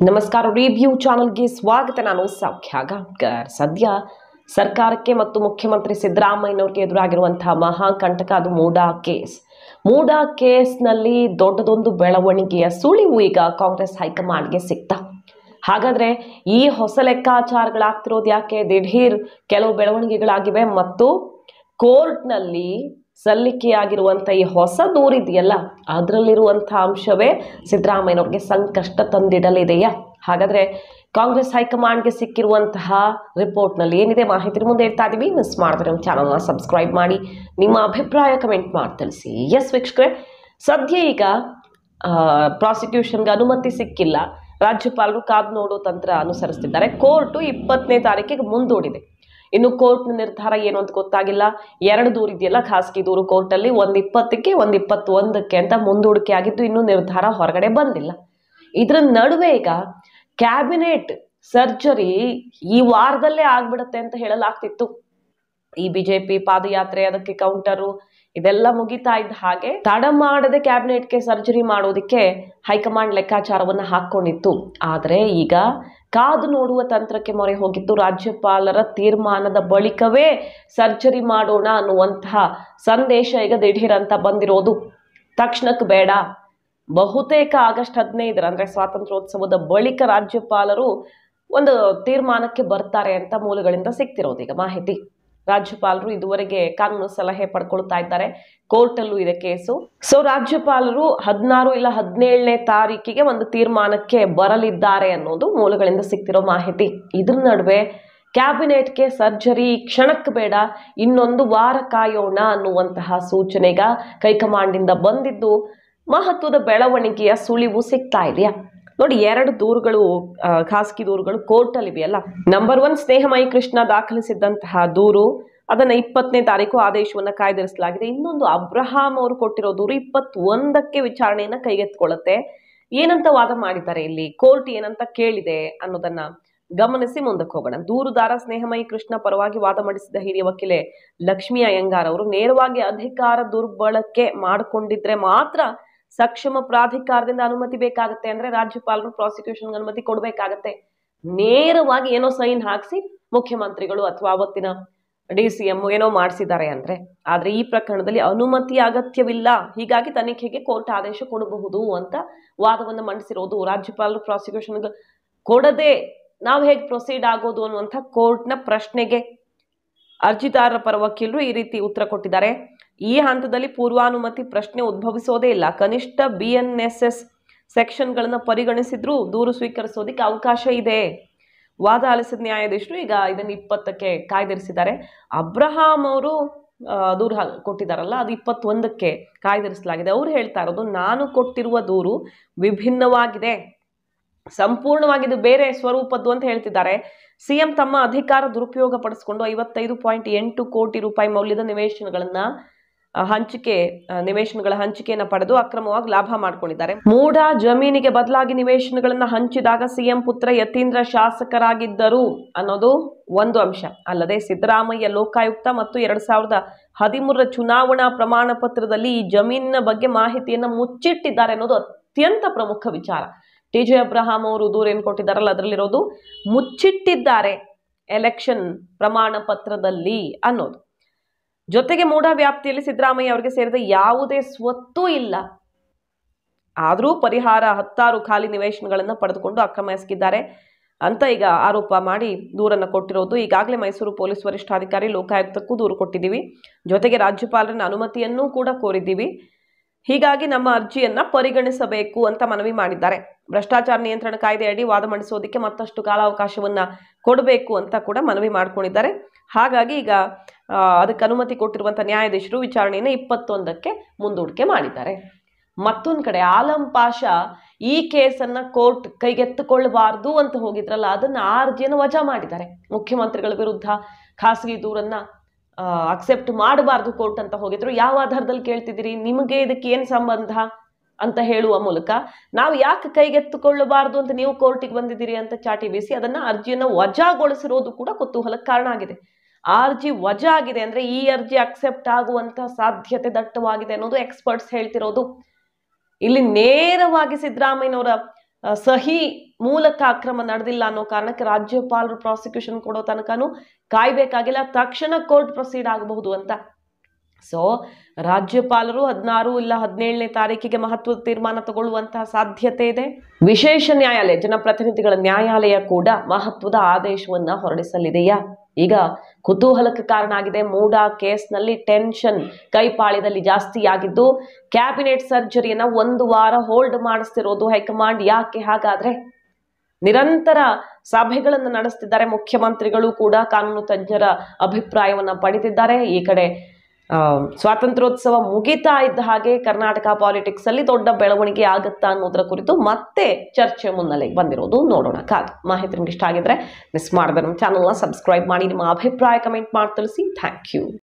ನಮಸ್ಕಾರ. ರಿವ್ಯೂ ಚಾನಲ್ಗೆ ಸ್ವಾಗತ. ನಾನು ಸೌಖ್ಯ ಗಾಂವ್ಕರ್. ಸದ್ಯ ಸರ್ಕಾರಕ್ಕೆ ಮತ್ತು ಮುಖ್ಯಮಂತ್ರಿ ಸಿದ್ದರಾಮಯ್ಯನವರಿಗೆ ಎದುರಾಗಿರುವಂತಹ ಮಹಾಕಂಟಕ ಅದು ಮೂಡಾ ಕೇಸ್ನಲ್ಲಿ ದೊಡ್ಡದೊಂದು ಬೆಳವಣಿಗೆಯ ಸುಳಿವು ಈಗ ಕಾಂಗ್ರೆಸ್ ಹೈಕಮಾಂಡ್ಗೆ ಸಿಗ್ತಾ. ಹಾಗಾದ್ರೆ ಈ ಹೊಸ ಲೆಕ್ಕಾಚಾರಗಳಾಗ್ತಿರೋದು ಯಾಕೆ? ದಿಢೀರ್ ಕೆಲವು ಬೆಳವಣಿಗೆಗಳಾಗಿವೆ ಮತ್ತು ಕೋರ್ಟ್ನಲ್ಲಿ ಸಲ್ಲಿಕೆಯಾಗಿರುವಂಥ ಈ ಹೊಸ ದೂರಿದೆಯಲ್ಲ, ಅದರಲ್ಲಿರುವಂಥ ಅಂಶವೇ ಸಿದ್ದರಾಮಯ್ಯನವ್ರಿಗೆ ಸಂಕಷ್ಟ ತಂದಿಡಲಿದೆಯಾ? ಹಾಗಾದರೆ ಕಾಂಗ್ರೆಸ್ ಹೈಕಮಾಂಡ್ಗೆ ಸಿಕ್ಕಿರುವಂತಹ ರಿಪೋರ್ಟ್ನಲ್ಲಿ ಏನಿದೆ ಮಾಹಿತಿ ಮುಂದೆ ಇಡ್ತಾ ಇದ್ದೀವಿ. ಮಿಸ್ ಮಾಡಿದ್ರೆ ನಮ್ಮ ಚಾನಲ್ನ ಸಬ್ಸ್ಕ್ರೈಬ್ ಮಾಡಿ, ನಿಮ್ಮ ಅಭಿಪ್ರಾಯ ಕಮೆಂಟ್ ಮಾಡಿ ತಿಳಿಸಿ. ಎಸ್ ವೀಕ್ಷಕರೇ, ಸದ್ಯ ಈಗ ಪ್ರಾಸಿಕ್ಯೂಷನ್ಗೆ ಅನುಮತಿ ಸಿಕ್ಕಿಲ್ಲ. ರಾಜ್ಯಪಾಲರು ಕಾದು ನೋಡೋ ತಂತ್ರ ಅನುಸರಿಸ್ತಿದ್ದಾರೆ. ಕೋರ್ಟು 20ನೇ ತಾರೀಕಿಗೆ ಮುಂದೂಡಿದೆ. ಇನ್ನು ಕೋರ್ಟ್ನ ನಿರ್ಧಾರ ಏನು ಅಂತ ಗೊತ್ತಾಗಿಲ್ಲ. 2 ದೂರು ಇದೆಯಲ್ಲ, ಖಾಸಗಿ ದೂರು ಕೋರ್ಟಲ್ಲಿ, ಒಂದು 20ಕ್ಕೆ ಒಂದು 21ಕ್ಕೆ ಅಂತ ಮುಂದೂಡಿಕೆ ಆಗಿದ್ದು ಇನ್ನೂ ನಿರ್ಧಾರ ಹೊರಗಡೆ ಬಂದಿಲ್ಲ. ಇದರ ನಡುವೆ ಈಗ ಕ್ಯಾಬಿನೆಟ್ ಸರ್ಜರಿ ಈ ವಾರದಲ್ಲೇ ಆಗ್ಬಿಡುತ್ತೆ ಅಂತ ಹೇಳಲಾಗ್ತಿತ್ತು. ಈ ಬಿಜೆಪಿ ಪಾದಯಾತ್ರೆ, ಅದಕ್ಕೆ ಕೌಂಟರು ಇದೆಲ್ಲ ಮುಗಿತಾ ಇದ್ದ ಹಾಗೆ ತಡ ಮಾಡದೆ ಕ್ಯಾಬಿನೆಟ್ಗೆ ಸರ್ಜರಿ ಮಾಡೋದಕ್ಕೆ ಹೈಕಮಾಂಡ್ ಲೆಕ್ಕಾಚಾರವನ್ನ ಹಾಕೊಂಡಿತ್ತು. ಆದರೆ ಈಗ ಕಾದು ನೋಡುವ ತಂತ್ರಕ್ಕೆ ಮೊರೆ ಹೋಗಿತ್ತು. ರಾಜ್ಯಪಾಲರ ತೀರ್ಮಾನದ ಬಳಿಕವೇ ಸರ್ಜರಿ ಮಾಡೋಣ ಅನ್ನುವಂತಹ ಸಂದೇಶ ಈಗ ದಿಢೀರ್ ಅಂತ ಬಂದಿರೋದು. ತಕ್ಷಣಕ್ಕೆ ಬೇಡ, ಬಹುತೇಕ ಆಗಸ್ಟ್ 15 ಅಂದ್ರೆ ಸ್ವಾತಂತ್ರ್ಯೋತ್ಸವದ ಬಳಿಕ ರಾಜ್ಯಪಾಲರು ಒಂದು ತೀರ್ಮಾನಕ್ಕೆ ಬರ್ತಾರೆ ಅಂತ ಮೂಲಗಳಿಂದ ಸಿಗ್ತಿರೋದು ಈಗ ಮಾಹಿತಿ. ರಾಜ್ಯಪಾಲರು ಇದುವರೆಗೆ ಕಾನೂನು ಸಲಹೆ ಪಡ್ಕೊಳ್ತಾ ಇದ್ದಾರೆ. ಕೋರ್ಟಲ್ಲೂ ಇದೆ ಕೇಸು. ಸೊ ರಾಜ್ಯಪಾಲರು 16 ಇಲ್ಲ 17ನೇ ತಾರೀಕಿಗೆ ಒಂದು ತೀರ್ಮಾನಕ್ಕೆ ಬರಲಿದ್ದಾರೆ ಅನ್ನೋದು ಮೂಲಗಳಿಂದ ಸಿಗ್ತಿರೋ ಮಾಹಿತಿ. ಇದ್ರ ನಡುವೆ ಕ್ಯಾಬಿನೆಟ್ಗೆ ಸರ್ಜರಿ ಕ್ಷಣಕ್ಕೆ ಬೇಡ, ಇನ್ನೊಂದು ವಾರ ಕಾಯೋಣ ಅನ್ನುವಂತಹ ಸೂಚನೆಗ ಹೈಕಮಾಂಡಿಂದ ಬಂದಿದ್ದು ಮಹತ್ವದ ಬೆಳವಣಿಗೆಯ ಸುಳಿವು ಸಿಗ್ತಾ ಇದೆಯಾ ನೋಡಿ. 2 ದೂರುಗಳು, ಖಾಸಗಿ ದೂರುಗಳು ಕೋರ್ಟಲ್ಲಿ ಇದೆಯಲ್ಲ. ನಂಬರ್ 1 ಸ್ನೇಹಮಯಿ ಕೃಷ್ಣ ದಾಖಲಿಸಿದ್ದಂತಹ ದೂರು, ಅದನ್ನ 20ನೇ ತಾರೀಕು ಆದೇಶವನ್ನ ಕಾಯ್ದಿರಿಸಲಾಗಿದೆ. ಇನ್ನೊಂದು ಅಬ್ರಹಾಂ ಅವರು ಕೊಟ್ಟಿರೋ ದೂರು 21ಕ್ಕೆ ವಿಚಾರಣೆಯನ್ನ ಕೈಗೆತ್ತಿಕೊಳ್ಳುತ್ತೆ. ಏನಂತ ವಾದ ಮಾಡಿದ್ದಾರೆ ಇಲ್ಲಿ, ಕೋರ್ಟ್ ಏನಂತ ಕೇಳಿದೆ ಅನ್ನೋದನ್ನ ಗಮನಿಸಿ ಮುಂದಕ್ಕೆ ಹೋಗೋಣ. ದೂರುದಾರ ಸ್ನೇಹಮಯಿ ಕೃಷ್ಣ ಪರವಾಗಿ ವಾದ ಮಂಡಿಸಿದ ಹಿರಿಯ ವಕೀಲೆ ಲಕ್ಷ್ಮೀ ಅಯ್ಯಂಗಾರ್ ಅವರು ನೇರವಾಗಿ ಅಧಿಕಾರ ದುರ್ಬಳಕೆ ಮಾಡಿಕೊಂಡಿದ್ರೆ ಮಾತ್ರ ಸಕ್ಷಮ ಪ್ರಾಧಿಕಾರದಿಂದ ಅನುಮತಿ ಬೇಕಾಗುತ್ತೆ. ಅಂದ್ರೆ ರಾಜ್ಯಪಾಲರು ಪ್ರಾಸಿಕ್ಯೂಷನ್ ಅನುಮತಿ ಕೊಡಬೇಕಾಗತ್ತೆ. ನೇರವಾಗಿ ಏನೋ ಸೈನ್ ಹಾಕಿಸಿ ಮುಖ್ಯಮಂತ್ರಿಗಳು ಅಥವಾ ಅವತ್ತಿನ DCM ಏನೋ ಮಾಡಿಸಿದ್ದಾರೆ ಅಂದ್ರೆ. ಆದ್ರೆ ಈ ಪ್ರಕರಣದಲ್ಲಿ ಅನುಮತಿ ಅಗತ್ಯವಿಲ್ಲ, ಹೀಗಾಗಿ ತನಿಖೆಗೆ ಕೋರ್ಟ್ ಆದೇಶ ಕೊಡಬಹುದು ಅಂತ ವಾದವನ್ನು ಮಂಡಿಸಿರೋದು. ರಾಜ್ಯಪಾಲರು ಪ್ರಾಸಿಕ್ಯೂಷನ್ ಕೊಡದೆ ನಾವು ಹೇಗೆ ಪ್ರೊಸೀಡ್ ಆಗೋದು ಅನ್ನುವಂಥ ಕೋರ್ಟ್ನ ಪ್ರಶ್ನೆಗೆ ಅರ್ಜಿದಾರರ ಪರ ವಕೀಲರು ಈ ರೀತಿ ಉತ್ತರ ಕೊಟ್ಟಿದ್ದಾರೆ. ಈ ಹಂತದಲ್ಲಿ ಪೂರ್ವಾನುಮತಿ ಪ್ರಶ್ನೆ ಉದ್ಭವಿಸೋದೇ ಇಲ್ಲ. ಕನಿಷ್ಠ BNSS ಸೆಕ್ಷನ್ಗಳನ್ನ ಪರಿಗಣಿಸಿದ್ರೂ ದೂರು ಸ್ವೀಕರಿಸೋದಕ್ಕೆ ಅವಕಾಶ ಇದೆ. ವಾದ ಆಲಿಸಿದ ನ್ಯಾಯಾಧೀಶರು ಈಗ ಇದನ್ನು 20ಕ್ಕೆ ಕಾಯ್ದಿರಿಸಿದ್ದಾರೆ. ಅಬ್ರಹಾಂ ಅವರು ದೂರು ಕೊಟ್ಟಿದ್ದಾರಲ್ಲ, ಅದು 21ಕ್ಕೆ ಕಾಯ್ದಿರಿಸಲಾಗಿದೆ. ಅವ್ರು ಹೇಳ್ತಾ ಇರೋದು, ನಾನು ಕೊಟ್ಟಿರುವ ದೂರು ವಿಭಿನ್ನವಾಗಿದೆ, ಸಂಪೂರ್ಣವಾಗಿದ್ದು ಬೇರೆ ಸ್ವರೂಪದ್ದು ಅಂತ ಹೇಳ್ತಿದ್ದಾರೆ. CM ತಮ್ಮ ಅಧಿಕಾರ ದುರುಪಯೋಗ ಪಡಿಸಿಕೊಂಡು 55.8 ಕೋಟಿ ರೂಪಾಯಿ ಮೌಲ್ಯದ ನಿವೇಶನಗಳ ಹಂಚಿಕೆಯನ್ನು ಪಡೆದು ಅಕ್ರಮವಾಗಿ ಲಾಭ ಮಾಡಿಕೊಂಡಿದ್ದಾರೆ. ಮೂಡ ಜಮೀನಿಗೆ ಬದಲಾಗಿ ನಿವೇಶನಗಳನ್ನ ಹಂಚಿದಾಗ CM ಪುತ್ರ ಯತೀಂದ್ರ ಶಾಸಕರಾಗಿದ್ದರು ಅನ್ನೋದು ಒಂದು ಅಂಶ. ಅಲ್ಲದೆ ಸಿದ್ದರಾಮಯ್ಯ ಲೋಕಾಯುಕ್ತ ಮತ್ತು 2013 ಚುನಾವಣಾ ಪ್ರಮಾಣ ಪತ್ರದಲ್ಲಿ ಈ ಜಮೀನಿನ ಬಗ್ಗೆ ಮಾಹಿತಿಯನ್ನು ಮುಚ್ಚಿಟ್ಟಿದ್ದಾರೆ ಅನ್ನೋದು ಅತ್ಯಂತ ಪ್ರಮುಖ ವಿಚಾರ. TJ ಅಬ್ರಹಾಂ ಅವರು ದೂರ ಏನು ಕೊಟ್ಟಿದ್ದಾರಲ್ಲ, ಅದರಲ್ಲಿರೋದು ಮುಚ್ಚಿಟ್ಟಿದ್ದಾರೆ ಎಲೆಕ್ಷನ್ ಪ್ರಮಾಣ ಪತ್ರದಲ್ಲಿ ಅನ್ನೋದು. ಜೊತೆಗೆ ಮೂಡಾ ವ್ಯಾಪ್ತಿಯಲ್ಲಿ ಸಿದ್ದರಾಮಯ್ಯ ಅವರಿಗೆ ಸೇರಿದ ಯಾವುದೇ ಸ್ವತ್ತೂ ಇಲ್ಲ, ಆದರೂ ಪರಿಹಾರ 16 ಖಾಲಿ ನಿವೇಶನಗಳನ್ನು ಪಡೆದುಕೊಂಡು ಅಕ್ರಮ ಎಸಗಿದ್ದಾರೆ ಅಂತ ಈಗ ಆರೋಪ ಮಾಡಿ ದೂರನ್ನು ಕೊಟ್ಟಿರೋದು. ಈಗಾಗಲೇ ಮೈಸೂರು ಪೊಲೀಸ್ ವರಿಷ್ಠಾಧಿಕಾರಿ ಲೋಕಾಯುಕ್ತಕ್ಕೂ ದೂರು ಕೊಟ್ಟಿದ್ದೀವಿ, ಜೊತೆಗೆ ರಾಜ್ಯಪಾಲರನ್ನ ಅನುಮತಿಯನ್ನೂ ಕೂಡ ಕೋರಿದ್ದೀವಿ. ಹೀಗಾಗಿ ನಮ್ಮ ಅರ್ಜಿಯನ್ನ ಪರಿಗಣಿಸಬೇಕು ಅಂತ ಮನವಿ ಮಾಡಿದ್ದಾರೆ. ಭ್ರಷ್ಟಾಚಾರ ನಿಯಂತ್ರಣ ಕಾಯ್ದೆ ಅಡಿ ವಾದ ಮಂಡಿಸೋದಕ್ಕೆ ಮತ್ತಷ್ಟು ಕಾಲಾವಕಾಶವನ್ನ ಕೊಡಬೇಕು ಅಂತ ಕೂಡ ಮನವಿ ಮಾಡ್ಕೊಂಡಿದ್ದಾರೆ. ಹಾಗಾಗಿ ಈಗ ಅದಕ್ಕೆ ಅನುಮತಿ ಕೊಟ್ಟಿರುವಂಥ ನ್ಯಾಯಾಧೀಶರು ವಿಚಾರಣೆಯನ್ನು 21ಕ್ಕೆ ಮುಂದೂಡಿಕೆ ಮಾಡಿದ್ದಾರೆ. ಮತ್ತೊಂದು ಕಡೆ ಆಲಂ ಪಾಷಾ ಈ ಕೇಸನ್ನ ಕೋರ್ಟ್ ಕೈಗೆತ್ತಿಕೊಳ್ಳಬಾರ್ದು ಅಂತ ಹೋಗಿದ್ರಲ್ಲ, ಅದನ್ನ ಆ ಅರ್ಜಿಯನ್ನು ವಜಾ ಮಾಡಿದ್ದಾರೆ. ಮುಖ್ಯಮಂತ್ರಿಗಳ ವಿರುದ್ಧ ಖಾಸಗಿ ದೂರನ್ನ ಅಕ್ಸೆಪ್ಟ್ ಮಾಡಬಾರ್ದು ಕೋರ್ಟ್ ಅಂತ ಹೋಗಿದ್ರು. ಯಾವ ಆಧಾರದಲ್ಲಿ ಕೇಳ್ತಿದ್ದೀರಿ, ನಿಮಗೆ ಇದಕ್ಕೆ ಏನು ಸಂಬಂಧ ಅಂತ ಹೇಳುವ ಮೂಲಕ ನಾವು ಯಾಕೆ ಕೈಗೆತ್ತಿಕೊಳ್ಳಬಾರ್ದು ಅಂತ ನೀವು ಕೋರ್ಟಿಗೆ ಬಂದಿದ್ದೀರಿ ಅಂತ ಚಾಟಿ ಬೀಸಿ ಅದನ್ನ ಅರ್ಜಿಯನ್ನು ವಜಾಗೊಳಿಸಿರೋದು ಕೂಡ ಕುತೂಹಲಕ್ಕೆ ಕಾರಣ ಆಗಿದೆ. ಆ ಅರ್ಜಿ ವಜಾ ಆಗಿದೆ ಅಂದ್ರೆ ಈ ಅರ್ಜಿ ಅಕ್ಸೆಪ್ಟ್ ಆಗುವಂತ ಸಾಧ್ಯತೆ ದಟ್ಟವಾಗಿದೆ ಅನ್ನೋದು ಎಕ್ಸ್ಪರ್ಟ್ಸ್ ಹೇಳ್ತಿರೋದು. ಇಲ್ಲಿ ನೇರವಾಗಿ ಸಿದ್ದರಾಮಯ್ಯನವರ ಸಹಿ ಮೂಲಕ ಅಕ್ರಮ ನಡೆದಿಲ್ಲ ಅನ್ನೋ ಕಾರಣಕ್ಕೆ ರಾಜ್ಯಪಾಲರು ಪ್ರಾಸಿಕ್ಯೂಷನ್ ಕೊಡೋ ತನಕನೂ ಕಾಯ್ಬೇಕಾಗಿಲ್ಲ, ತಕ್ಷಣ ಕೋರ್ಟ್ ಪ್ರೊಸೀಡ್ ಆಗಬಹುದು ಅಂತ. ಸೊ ರಾಜ್ಯಪಾಲರು 16 ಇಲ್ಲ 17ನೇ ತಾರೀಕಿಗೆ ಮಹತ್ವದ ತೀರ್ಮಾನ ತಗೊಳ್ಳುವಂತಹ ಸಾಧ್ಯತೆ ಇದೆ. ವಿಶೇಷ ನ್ಯಾಯಾಲಯ, ಜನಪ್ರತಿನಿಧಿಗಳ ನ್ಯಾಯಾಲಯ ಕೂಡ ಮಹತ್ವದ ಆದೇಶವನ್ನ ಹೊರಡಿಸಲಿದೆಯಾ? ಈಗ ಕುತೂಹಲಕ್ಕೆ ಕಾರಣ ಆಗಿದೆ. ಮೂಡಾ ಕೇಸ್ನಲ್ಲಿ ಟೆನ್ಷನ್ ಕೈಪಾಳ್ಯದಲ್ಲಿ ಜಾಸ್ತಿ ಆಗಿದ್ದು, ಕ್ಯಾಬಿನೆಟ್ ಸರ್ಜರಿಯನ್ನ 1 ವಾರ ಹೋಲ್ಡ್ ಮಾಡಿಸ್ತಿರೋದು ಹೈಕಮಾಂಡ್. ಯಾಕೆ ಹಾಗಾದ್ರೆ? ನಿರಂತರ ಸಭೆಗಳನ್ನು ನಡೆಸ್ತಿದ್ದಾರೆ ಮುಖ್ಯಮಂತ್ರಿಗಳು ಕೂಡ, ಕಾನೂನು ತಜ್ಞರ ಅಭಿಪ್ರಾಯವನ್ನ ಪಡೆದಿದ್ದಾರೆ. ಈ ಕಡೆ ಸ್ವಾತಂತ್ರ್ಯೋತ್ಸವ ಮುಗಿತಾ ಇದ್ದ ಹಾಗೆ ಕರ್ನಾಟಕ ಪಾಲಿಟಿಕ್ಸ್ ಅಲ್ಲಿ ದೊಡ್ಡ ಬೆಳವಣಿಗೆ ಆಗುತ್ತಾ ಅನ್ನೋದರ ಕುರಿತು ಮತ್ತೆ ಚರ್ಚೆ ಮುನ್ನೆಲೆಗೆ ಬಂದಿರೋದು. ನೋಡೋಣ ಕಾದು. ಮಾಹಿತಿ ನಿಮ್ಗೆ ಇಷ್ಟ ಆಗಿದ್ರೆ ಮಿಸ್ ಮಾಡದೆ ನಮ್ಮ ಚಾನಲ್ನ ಸಬ್ಸ್ಕ್ರೈಬ್ ಮಾಡಿ, ನಿಮ್ಮ ಅಭಿಪ್ರಾಯ ಕಮೆಂಟ್ ಮಾಡಿ ತಿಳಿಸಿ. Thank you.